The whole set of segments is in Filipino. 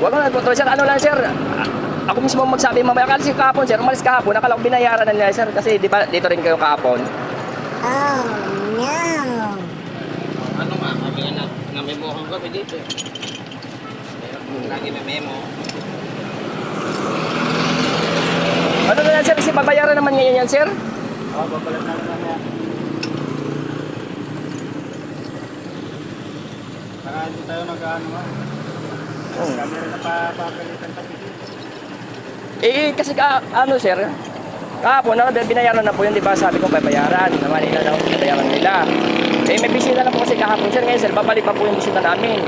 Wag na po, sir. Ano lang, sir? Ako mismo magsabi mamaya. Kasi kahapon, sir. Umalis kahapon. Akala ko binayaran na nila, sir. Kasi di ba dito rin kayo kahapon? Oh, no. Ano nga, kami nga na-memohan kami dito. Lagi may memo. Ano na yan, sir? Kasi babayaran naman ngayon yan, sir. Oo, babalat na naman yan. Para hindi tayo mag-ano nga. Kami rin napapagalitan kami dito. Kasi ano, sir? Kahapon, binayaran na po yun, di ba? Sabi ko, babayaran. Naman nila daw, babayaran nila. May bisita na po kasi kahapon, sir. Ngayon, sir, babalik pa po yung bisita namin.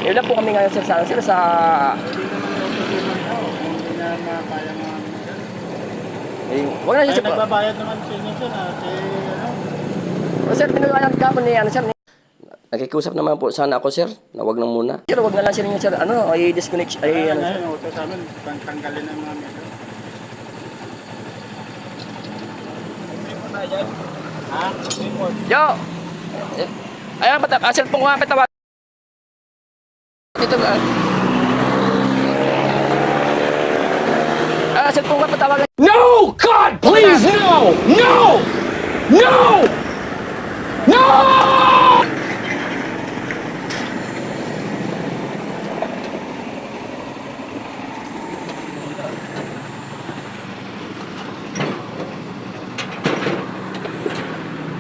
Yun lang po kami ngayon, sir, sa Hindi naman yung autosuman daw. Hindi na mapaya mga wag na siya, ay, sir. nagbabayad naman sa inyo dyan si ano. Sir, pinulaan kahapon ni ano, sir. Nakikusap naman po sana ako, sir, na wag na muna. Sir, wag na lang sir yung sir, ano, ay disconnect, ay ano. Ngayon, utos sa amin, tanggalin ang mga meter. Ha? Yo! Ayan, sir, pong mga patawag. Ito ba? Sir, pong mga patawag. No! God, please, no! No! No! No!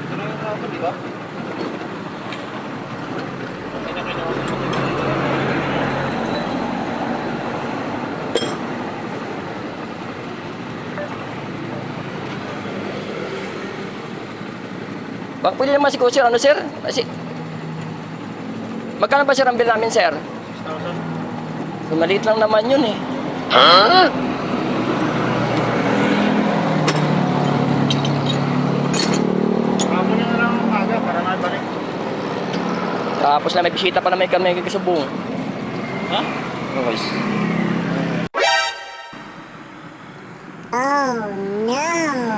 Ano yung ako, di ba? Bak pwede naman si sir, ano sir? Kasi, magkano ba sir ang bill namin, sir? 6,000? So, maliit lang naman yun eh. Kapon nyo na lang ang kaga para mabalik. Tapos na may bisita pa na may kami kasubong. Ha? Okay. Oh, no.